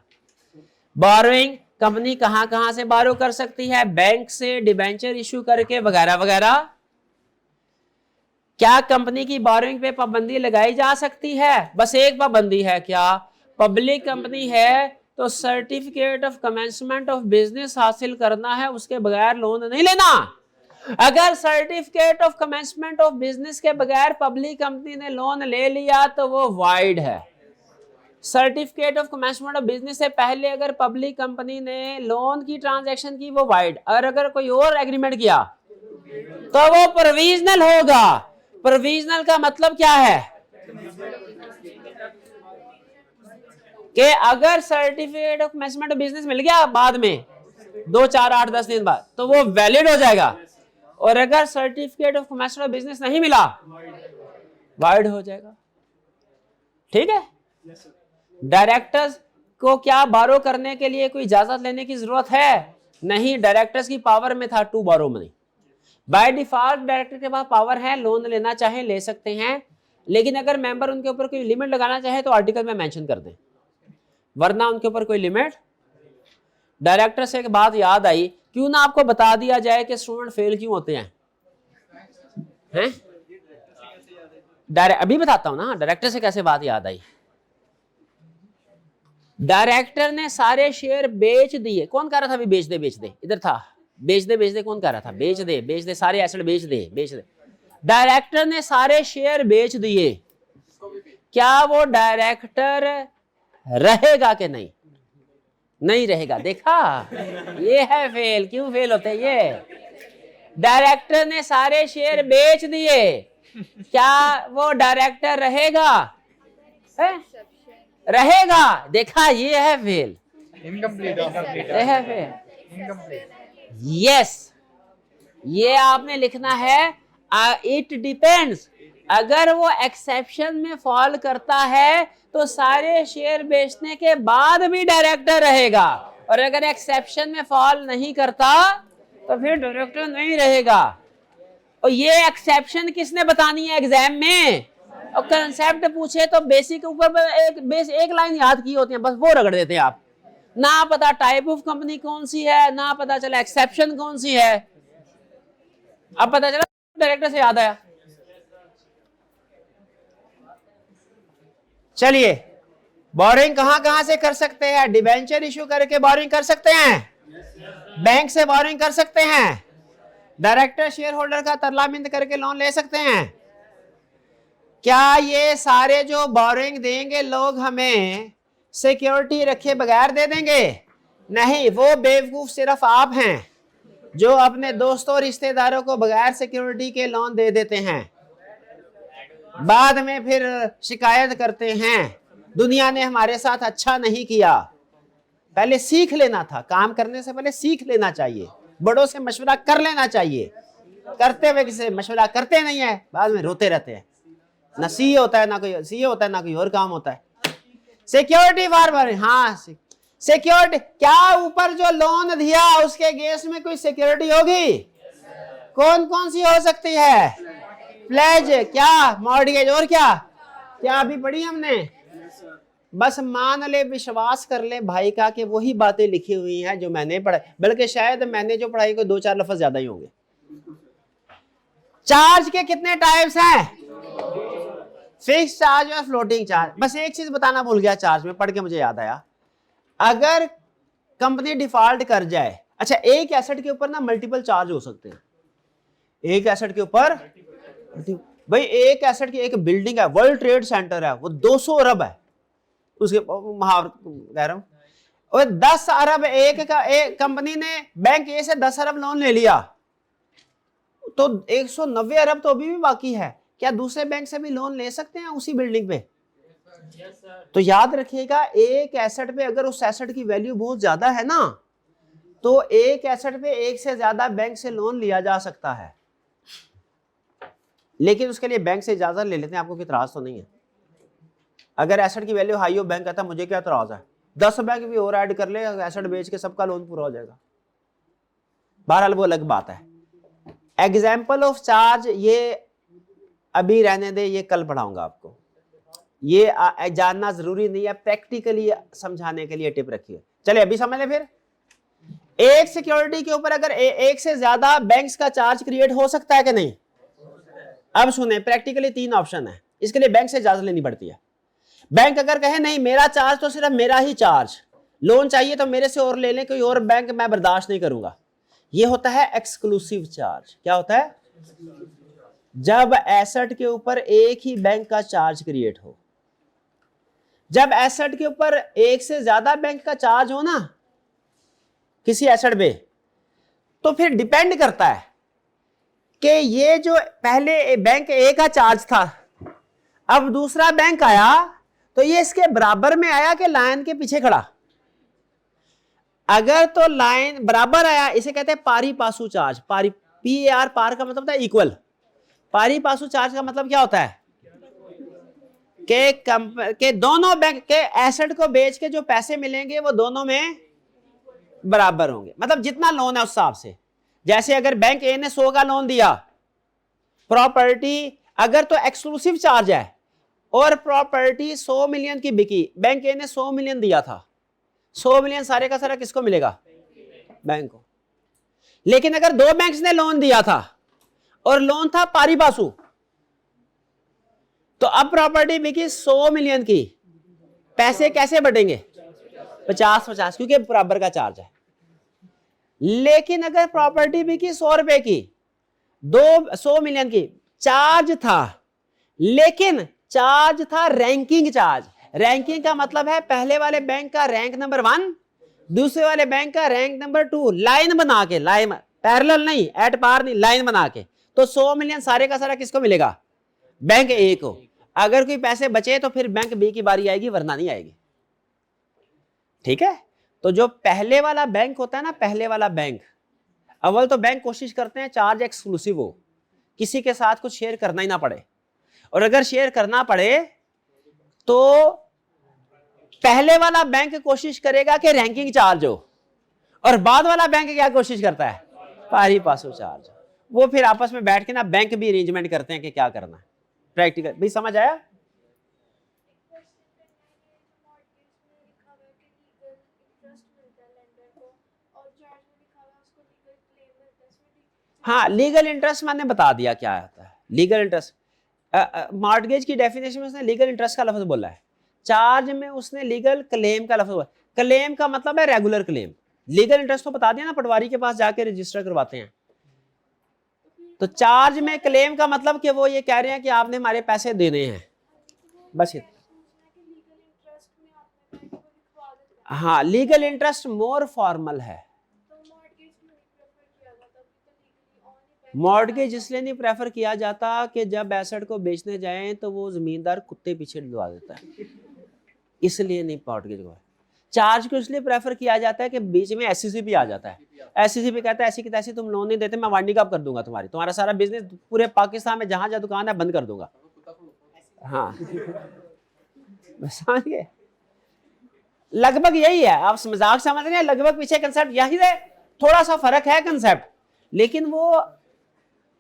बोरोइंग, कंपनी कहां कहां से बारो कर सकती है? बैंक से, डिबेंचर इशू करके, वगैरह वगैरह। क्या कंपनी की बोरोइंग पे पाबंदी लगाई जा सकती है? बस एक पाबंदी है, क्या? पब्लिक कंपनी है तो certificate of commencement of business हासिल करना है, उसके बगैर लोन नहीं लेना। अगर certificate of commencement of business के बगैर पब्लिक कंपनी ने लोन ले लिया तो वो वाइड है। Certificate of commencement of business से पहले अगर पब्लिक कंपनी ने लोन की ट्रांजैक्शन की वो वाइड, और अगर कोई और एग्रीमेंट किया तो वो प्रोविजनल होगा। प्रोविजनल का मतलब क्या है? कि अगर certificate of commencement of business मिल गया बाद में 2, 4, 8, 10 दिन बाद तो वो वैलिड हो जाएगा, और अगर certificate of commencement of business नहीं मिला वाइड हो जाएगा। ठीक है? डायरेक्टर्स को क्या बारो करने के लिए कोई इजाजत लेने की जरूरत है? नहीं, डायरेक्टर्स की पावर में था टू बारो मनी। बाय डिफॉल्ट डायरेक्टर के पास पावर है, लोन लेना चाहे ले सकते हैं, लेकिन अगर मेंबर उनके ऊपर कोई लिमिट लगाना चाहे तो आर्टिकल में मेंशन कर दें, वरना उनके ऊपर कोई लिमिट। डायरेक्टर से एक बात याद आई, क्यों ना आपको बता दिया जाए कि स्टूडेंट फेल क्यों होते हैं? अभी बताता हूं ना, डायरेक्टर से कैसे बात याद आई। डायरेक्टर ने सारे शेयर बेच दिए। कौन कह रहा था अभी बेच दे बेच दे? इधर था, बेच दे कौन कह रहा था? बेच दे सारे एसेट बेच दे। डायरेक्टर ने सारे शेयर बेच दिए, क्या वो डायरेक्टर रहेगा कि नहीं? नहीं रहेगा। देखा, ये है फेल। क्यों फेल होते हैं ये? डायरेक्टर ने सारे शेयर बेच दिए, क्या वो डायरेक्टर रहेगा? रहेगा। देखा, ये है फेल। इनकम्प्लीट है फेल। यस, ये आपने लिखना है। It depends. अगर वो एक्सेप्शन में फॉल करता है तो सारे शेयर बेचने के बाद भी डायरेक्टर रहेगा, और अगर एक्सेप्शन में फॉल नहीं करता तो फिर डायरेक्टर नहीं रहेगा। और ये एक्सेप्शन किसने बतानी है एग्जाम में? और कंसेप्ट पूछे तो बेसिक ऊपर एक लाइन याद की होती है, बस वो रगड़ देते हैं आप। ना पता टाइप ऑफ कंपनी कौन सी है, ना पता चला एक्सेप्शन कौन सी है। अब पता चला, डायरेक्टर से याद आया। चलिए, बोरिंग कहां कहां से कर सकते हैं? डिबेंचर इशू करके बोरिंग कर सकते हैं, बैंक से बोरिंग कर सकते हैं, डायरेक्टर शेयर होल्डर का तरलामिंद करके लोन ले सकते हैं। क्या ये सारे जो बोरिंग देंगे लोग हमें सिक्योरिटी रखे बगैर दे देंगे? नहीं, वो बेवकूफ सिर्फ आप हैं जो अपने दोस्तों रिश्तेदारों को बगैर सिक्योरिटी के लोन दे देते हैं, बाद में फिर शिकायत करते हैं दुनिया ने हमारे साथ अच्छा नहीं किया। पहले सीख लेना था, काम करने से पहले सीख लेना चाहिए, बड़ों से मशवरा कर लेना चाहिए। करते हुए किसी से मशवरा करते नहीं है, बाद में रोते रहते हैं। ना सीए होता है, ना कोई सीए होता है, ना कोई और काम होता है। सिक्योरिटी बार बार, हाँ सिक्योरिटी क्या? ऊपर जो लोन दिया उसके अगेंस्ट में कोई सिक्योरिटी होगी? कौन कौन सी हो सकती है? प्लेज, क्या मॉर्गेज, और क्या क्या अभी पढ़ी हमने? बस मान ले, विश्वास कर ले भाई का कि वही बातें लिखी हुई हैं जो मैंने पढ़ाई, बल्कि शायद मैंने जो पढ़ाई को 2-4 लफ्ज ज्यादा ही होंगे। चार्ज के कितने टाइप्स हैं? फिक्स चार्ज और फ्लोटिंग चार्ज। बस एक चीज बताना भूल गया, चार्ज में पढ़ के मुझे याद आया, अगर कंपनी डिफॉल्ट कर जाए, अच्छा एक एसेट के ऊपर ना मल्टीपल चार्ज हो सकते हैं। एक एसेट के ऊपर, भाई एक एसेट की एक बिल्डिंग है, वर्ल्ड ट्रेड सेंटर है, वो 200 अरब है, उसके कह रहा हूं, और 10 अरब एक कंपनी ने बैंक ए से 10 अरब लोन ले लिया, तो 190 अरब तो अभी भी बाकी है। क्या दूसरे बैंक से भी लोन ले सकते हैं उसी बिल्डिंग पे? तो याद रखिएगा, एक एसेट पे अगर उस एसेट की वैल्यू बहुत ज्यादा है ना, तो एक एसेट पे एक से ज्यादा बैंक से लोन लिया जा सकता है, लेकिन उसके लिए बैंक से इजाजत ले लेते हैं। आपको कोई इतराज तो नहीं है? अगर एसेट की वैल्यू हाई हो, बैंक कहता है मुझे क्या इतराज है, 10 बैंक भी और ऐड कर ले, एसेट बेच के सबका लोन पूरा हो जाएगा। बहरहाल वो अलग बात है। एग्जाम्पल ऑफ चार्ज ये अभी रहने दे, ये कल पढ़ाऊंगा आपको। ये जानना जरूरी नहीं है, प्रैक्टिकली समझाने के लिए टिप रखिए। चले अभी समझ ले। फिर एक सिक्योरिटी के ऊपर अगर एक से ज्यादा बैंक्स का चार्ज क्रिएट हो सकता है कि नहीं? अब सुने, प्रैक्टिकली 3 ऑप्शन है, इसके लिए बैंक से इजाजत लेनी पड़ती है। बैंक अगर कहे नहीं मेरा चार्ज तो सिर्फ मेरा ही चार्ज, लोन चाहिए तो मेरे से और ले लें, कोई और बैंक मैं बर्दाश्त नहीं करूंगा, ये होता है एक्सक्लूसिव चार्ज। क्या होता है? जब एसेट के ऊपर एक ही बैंक का चार्ज क्रिएट हो। जब एसेट के ऊपर एक से ज्यादा बैंक का चार्ज हो ना किसी एसेट पे, तो फिर डिपेंड करता है कि ये जो पहले बैंक ए का चार्ज था, अब दूसरा बैंक आया तो ये इसके बराबर में आया कि लाइन के पीछे खड़ा। अगर तो लाइन बराबर आया, इसे कहते हैं पारी पासू चार्ज। पारी, PAR, पार का मतलब होता है इक्वल। पारी पासू चार्ज का मतलब क्या होता है कि दोनों बैंक के एसेट को बेच के जो पैसे मिलेंगे वो दोनों में बराबर होंगे। मतलब जितना लोन है उस हिसाब से। जैसे अगर बैंक ए ने 100 का लोन दिया, प्रॉपर्टी अगर तो एक्सक्लूसिव चार्ज है और प्रॉपर्टी 100 मिलियन की बिकी, बैंक ए ने 100 मिलियन दिया था, 100 मिलियन सारे का सारा किसको मिलेगा? बैंक को। लेकिन अगर 2 बैंक्स ने लोन दिया था और लोन था पारी पासू, तो अब प्रॉपर्टी बिकी 100 मिलियन की, पैसे कैसे बटेंगे? 50-50, क्योंकि बराबर का चार्ज है। लेकिन अगर प्रॉपर्टी बिकी 100 रुपए की, 100 मिलियन की, चार्ज था, लेकिन चार्ज था रैंकिंग चार्ज। रैंकिंग का मतलब है पहले वाले बैंक का रैंक नंबर 1, दूसरे वाले बैंक का रैंक नंबर 2, लाइन बना के, लाइन पैरेलल नहीं, एट पार नहीं, लाइन बना के। तो 100 मिलियन सारे का सारा किसको मिलेगा? बैंक ए को। अगर कोई पैसे बचे तो फिर बैंक बी की बारी आएगी, वरना नहीं आएगी। ठीक है? तो जो पहले वाला बैंक होता है ना, पहले वाला बैंक, अव्वल तो बैंक कोशिश करते हैं चार्ज एक्सक्लूसिव हो, किसी के साथ कुछ शेयर करना ही ना पड़े, और अगर शेयर करना पड़े तो पहले वाला बैंक कोशिश करेगा कि रैंकिंग चार्ज हो, और बाद वाला बैंक क्या कोशिश करता है? पारी पासू चार्ज। वो फिर आपस में बैठ के ना बैंक भी अरेंजमेंट करते हैं कि क्या करना है। प्रैक्टिकल भी समझ आया? हाँ, लीगल इंटरेस्ट मैंने बता दिया क्या आता है। लीगल इंटरेस्ट, मॉर्टगेज की डेफिनेशन में उसने लीगल इंटरेस्ट का लफ्ज बोला है, चार्ज में उसने लीगल क्लेम का लफ्ज बोला। क्लेम का मतलब है रेगुलर क्लेम। लीगल इंटरेस्ट तो बता दिया ना, पटवारी के पास जाके रजिस्टर करवाते हैं। तो चार्ज में क्लेम का मतलब कि वो ये कह रहे हैं कि आपने हमारे पैसे देने हैं, बस ये। हाँ, लीगल इंटरेस्ट मोर फॉर्मल है। मॉर्टगेज इसलिए नहीं प्रेफर किया जाता कि जब एसेट को बेचने जाएं तो वो जमींदार कुत्ते पीछे डलवा देता है, इसलिए नहीं मॉर्टगेज को। चार्ज को इसलिए प्रेफर किया जाता है कि बीच में SCCP आ जाता है। SCCP कहता है ऐसी की तैसी तुम लोन नहीं देते, मैं वाइंडिंग अप कर दूंगा, तुम्हारा सारा बिजनेस पूरे पाकिस्तान में जहां जहां दुकान है बंद कर दूंगा। हाँ समझ गए? लगभग यही है। आप मजाक समझ रहे हैं, लगभग पीछे कंसेप्ट यही है। थोड़ा सा फर्क है कंसेप्ट, लेकिन वो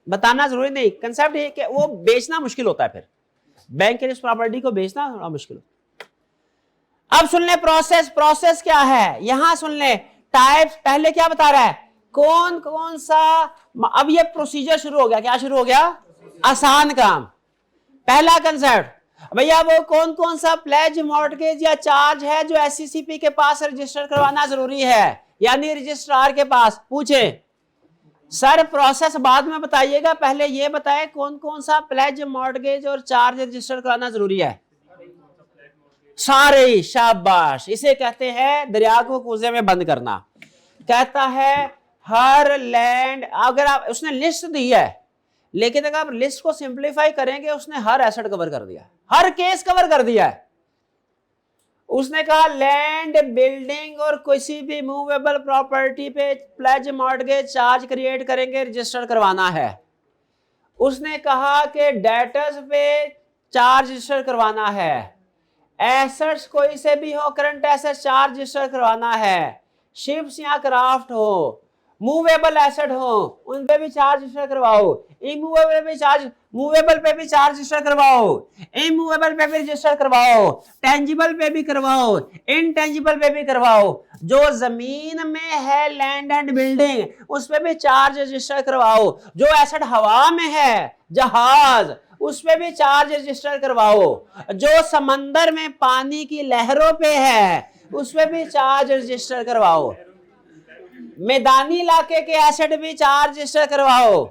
बताना जरूरी नहीं। कंसेप्ट है कि वो बेचना मुश्किल होता है, फिर बैंक के लिए उस प्रॉपर्टी को बेचना थोड़ा मुश्किल होता है। अब सुन ले प्रोसेस क्या है, यहां सुन ले। टाइप्स पहले क्या बता रहा है, कौन कौन सा। अब ये प्रोसीजर शुरू हो गया। क्या शुरू हो गया? आसान काम। पहला कंसेप्ट भैया, वो कौन कौन सा प्लेज, मॉर्टगेज या चार्ज है जो SCCP के पास रजिस्टर करवाना जरूरी है, यानी रजिस्ट्रार के पास। पूछे सर प्रोसेस बाद में बताइएगा, पहले ये बताए कौन कौन सा प्लेज, मॉर्टगेज और चार्ज रजिस्टर कराना जरूरी है। सारे, शाबाश। इसे कहते हैं दरिया को कूजे में बंद करना। कहता है हर लैंड, अगर आप उसने लिस्ट दी है लेकिन अगर आप लिस्ट को सिंप्लीफाई करेंगे, उसने हर एसेट कवर कर दिया, हर केस कवर कर दिया है। उसने कहा लैंड, बिल्डिंग और किसी भी मूवेबल प्रॉपर्टी पे प्लेज मॉर्टगेज चार्ज क्रिएट करेंगे, रजिस्टर करवाना है। उसने कहा कि डेटर्स पे चार्ज रजिस्टर करवाना है। एसेट्स कोई से भी हो, करंट एसेट चार्ज रजिस्टर करवाना है। शिप्स या क्राफ्ट हो, मूवेबल एसेट हो, उन पे भी चार्ज रजिस्टर करवाओ। इमूवेबल पे चार्ज, मूवेबल पे भी चार्ज रजिस्टर करवाओ, इमूवेबल पे भी रजिस्टर करवाओ, टेंजिबल पे भी करवाओ, इनटेंजिबल पे भी करवाओ। जो जमीन में है लैंड एंड बिल्डिंग, उस पे भी चार्ज रजिस्टर करवाओ। जो एसेट हवा में है, जहाज, उस पे भी चार्ज रजिस्टर करवाओ। जो समंदर में पानी की लहरों पे है, उस पे भी चार्ज रजिस्टर करवाओ। मैदानी इलाके के एसेट भी चार्ज रजिस्टर करवाओ,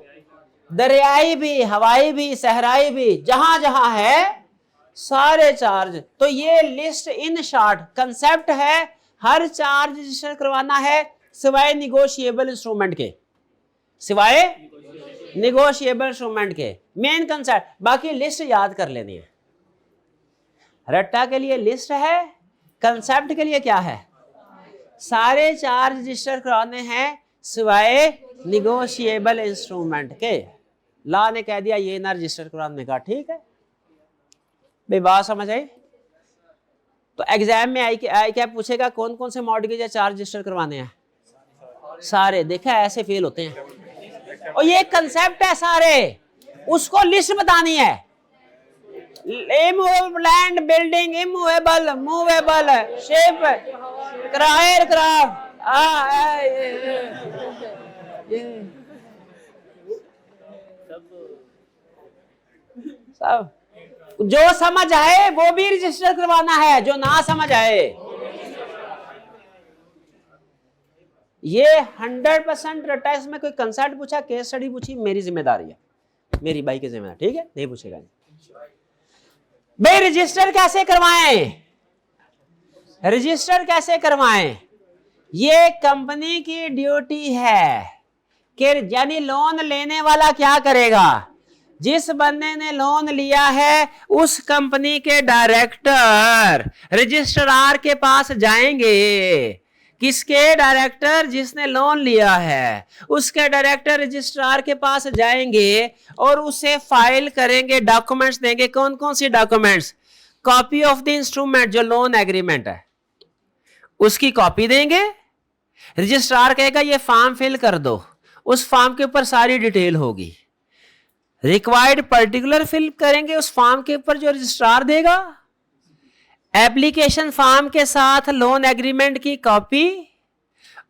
दरियाई भी, हवाई भी, सहराई भी, जहां जहां है सारे चार्ज। तो ये लिस्ट इन शॉर्ट कंसेप्ट है, हर चार्ज रजिस्टर करवाना है सिवाय निगोशिएबल इंस्ट्रूमेंट के, सिवाय निगोशिएबल इंस्ट्रूमेंट के। मेन कंसेप्ट, बाकी लिस्ट याद कर लेनी है। रट्टा के लिए लिस्ट है, कंसेप्ट के लिए क्या है, सारे चार्ज रजिस्टर कराने हैं सिवाय निगोशिएबल इंस्ट्रूमेंट के। लॉ ने कह दिया ये ना रजिस्टर कराने का, ठीक है भाई, बात समझ आई। तो एग्जाम में आई क्या पूछेगा, कौन कौन से मॉर्टगेज या चार्ज रजिस्टर करवाने हैं, सारे। देखा ऐसे फेल होते हैं। और ये कंसेप्ट है सारे, उसको लिस्ट बतानी है। Immovable land, building, immovable, movable, ship, aircraft, सब जो समझ आए वो भी रजिस्टर करवाना है, जो ना समझ आए। ये 100% रट्टा। इसमें कोई कंसेप्ट पूछा, केस स्टडी पूछी, मेरी जिम्मेदारी है, मेरी भाई की जिम्मेदारी, ठीक है, नहीं पूछेगा। भाई रजिस्टर कैसे करवाएं, रजिस्टर कैसे करवाएं, ये कंपनी की ड्यूटी है कि यानी लोन लेने वाला क्या करेगा, जिस बंदे ने लोन लिया है उस कंपनी के डायरेक्टर रजिस्ट्रार के पास जाएंगे। किसके डायरेक्टर, जिसने लोन लिया है उसके डायरेक्टर रजिस्ट्रार के पास जाएंगे और उसे फाइल करेंगे, डॉक्यूमेंट्स देंगे। कौन कौन सी documents, copy of the instrument, जो लोन एग्रीमेंट है उसकी कॉपी देंगे। रजिस्ट्रार कहेगा ये फॉर्म फिल कर दो, उस फॉर्म के ऊपर सारी डिटेल होगी। रिक्वायर्ड पर्टिकुलर फिल करेंगे उस फॉर्म के ऊपर जो रजिस्ट्रार देगा। एप्लीकेशन फॉर्म के साथ लोन एग्रीमेंट की कॉपी,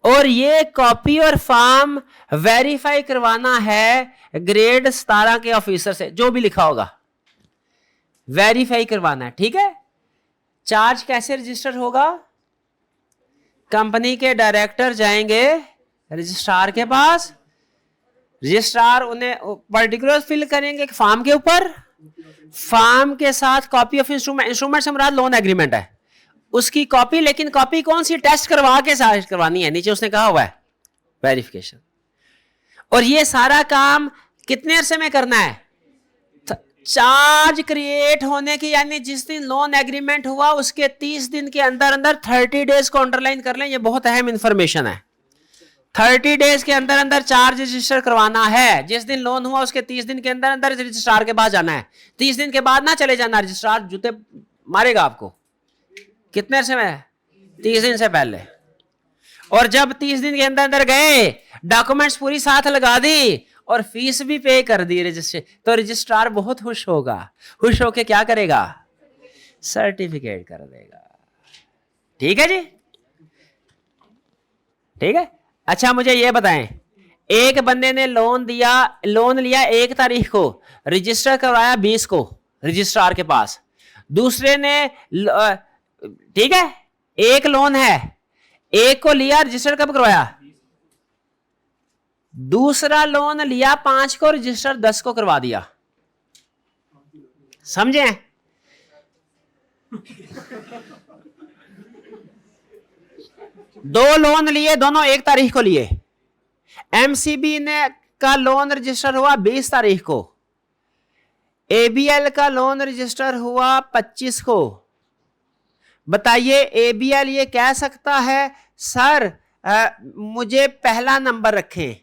और ये कॉपी और फॉर्म वेरीफाई करवाना है ग्रेड 17 के ऑफिसर से, जो भी लिखा होगा वेरीफाई करवाना है, ठीक है। चार्ज कैसे रजिस्टर होगा, कंपनी के डायरेक्टर जाएंगे रजिस्ट्रार के पास, रजिस्ट्रार उन्हें पर्टिकुलर फिल करेंगे फॉर्म के ऊपर, फॉर्म के साथ कॉपी ऑफ इंस्ट्रूमेंट, इंस्ट्रूमेंट से मुराद लोन एग्रीमेंट है, उसकी कॉपी। लेकिन कॉपी कौन सी, टेस्ट करवा के साथ करवानी है, नीचे उसने कहा हुआ है वेरिफिकेशन। और ये सारा काम कितने अरसे में करना है, चार्ज क्रिएट होने की, यानी जिस दिन लोन एग्रीमेंट हुआ उसके 30 दिन के अंदर अंदर, 30 डेज को अंडरलाइन कर लें, ये बहुत अहम इंफॉर्मेशन है। 30 डेज के अंदर अंदर चार्ज रजिस्टर करवाना है। जिस दिन लोन हुआ उसके 30 दिन के अंदर अंदर रजिस्ट्रार के पास जाना है। 30 दिन के बाद ना चले जाना, रजिस्ट्रार जूते मारेगा आपको। कितने अरसे में, 30 दिन से पहले। और जब 30 दिन के अंदर अंदर गए, डॉक्यूमेंट्स पूरी साथ लगा दी और फीस भी पे कर दी रजिस्ट्रेशन, तो रजिस्ट्रार बहुत खुश होगा। खुश होके क्या करेगा, सर्टिफिकेट कर देगा। ठीक है जी, ठीक है। अच्छा मुझे ये बताएं, एक बंदे ने लोन लिया 1 तारीख को, रजिस्टर करवाया 20 को रजिस्ट्रार के पास। दूसरे ने, ठीक है, एक लोन है, एक को लिया, रजिस्टर कब करवाया, दूसरा लोन लिया 5 को, रजिस्टर 10 को करवा दिया। समझे? दो लोन लिए, दोनों 1 तारीख को लिए। एमसीबी ने का लोन रजिस्टर हुआ 20 तारीख को, ABL का लोन रजिस्टर हुआ 25 को। बताइए ABL ये कह सकता है सर मुझे पहला नंबर रखें।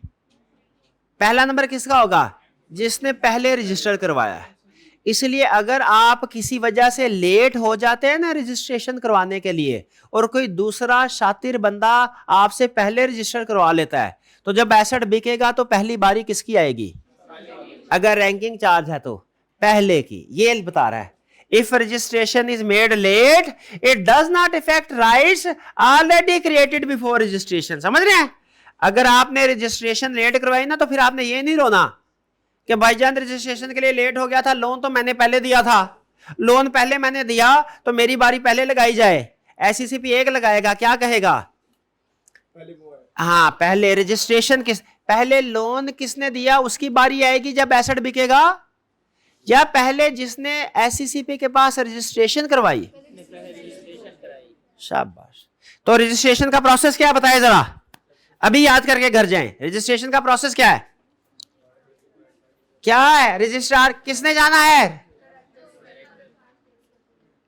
पहला नंबर किसका होगा? जिसने पहले रजिस्टर करवाया है। इसलिए अगर आप किसी वजह से लेट हो जाते हैं ना रजिस्ट्रेशन करवाने के लिए, और कोई दूसरा शातिर बंदा आपसे पहले रजिस्टर करवा लेता है, तो जब एसेट बिकेगा तो पहली बारी किसकी आएगी? अगर रैंकिंग चार्ज है तो पहले की। ये बता रहा है if registration is made let it does not effect rights already created before registration. समझ रहे हैं? अगर आपने रजिस्ट्रेशन लेट करवाई ना तो फिर आपने ये नहीं रोना कि भाईजान रजिस्ट्रेशन के लिए लेट हो गया था, लोन तो मैंने पहले दिया था, लोन पहले मैंने दिया तो मेरी बारी पहले लगाई जाए। SECP 1 लगाएगा, क्या कहेगा? हाँ, पहले रजिस्ट्रेशन पहले लोन किसने दिया उसकी बारी आएगी जब एसेट बिकेगा, या पहले जिसने SECP के पास रजिस्ट्रेशन करवाई? शाबाश। तो रजिस्ट्रेशन का प्रोसेस क्या है बताइए जरा, अभी याद करके घर जाएं। रजिस्ट्रेशन का प्रोसेस क्या है? क्या है? रजिस्ट्रार किसने जाना है?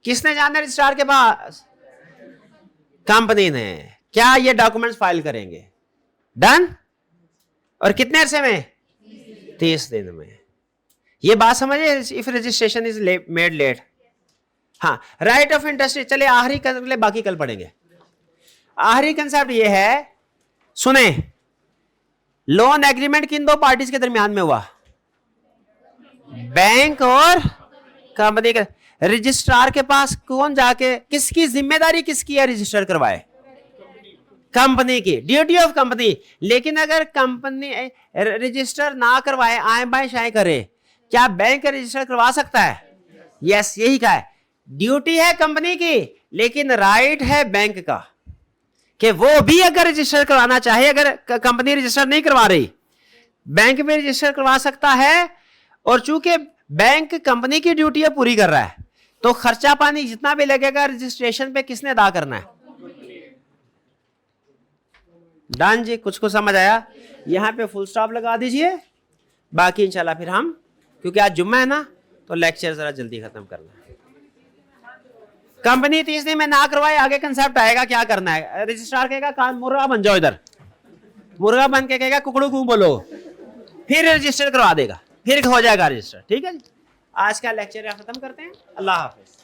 किसने जाना है रजिस्ट्रार के पास? कंपनी ने। क्या ये डॉक्यूमेंट्स फाइल करेंगे? डन। और कितने अरसे में? 30 दिन में। ये बात समझिए, if registration is made late. हाँ, राइट ऑफ इंटरेस्ट। चले आखिरी कंसेप्ट, बाकी कल पढ़ेंगे। आखिरी कंसेप्ट ये है, सुने, लोन एग्रीमेंट किन दो पार्टीज के दरमियान में हुआ? बैंक और कंपनी के। रजिस्ट्रार के पास कौन जाके, किसकी जिम्मेदारी किसकी है रजिस्टर करवाए? कंपनी की, ड्यूटी ऑफ कंपनी। लेकिन अगर कंपनी रजिस्टर ना करवाए, आए बाएं शाएं करे, क्या बैंक रजिस्टर करवा सकता है? यस, यही कहा है, ड्यूटी है कंपनी की लेकिन राइट है बैंक का कि वो भी अगर रजिस्टर करवाना चाहे, अगर कंपनी रजिस्टर नहीं करवा रही, बैंक में रजिस्टर करवा सकता है। और चूंकि बैंक कंपनी की ड्यूटी पूरी कर रहा है, तो खर्चा पानी जितना भी लगेगा रजिस्ट्रेशन पे किसने अदा करना है? डन जी, कुछ समझ आया? यहां पे फुल स्टॉप लगा दीजिए, बाकी इंशाल्लाह फिर हम, क्योंकि आज जुम्मा है ना, तो लेक्चर जरा जल्दी खत्म करना है। कंपनी 30 दिन में ना करवाए, आगे कंसेप्ट आएगा क्या करना है। रजिस्ट्रार कहेगा कान मुर्गा बन जाओ, इधर मुर्गा बन के कहेगा कुकड़ू कू बोलो, फिर रजिस्टर करवा देगा, फिर हो जाएगा रजिस्टर। ठीक है जी, आज का लेक्चर खत्म करते हैं। अल्लाह हाफिज।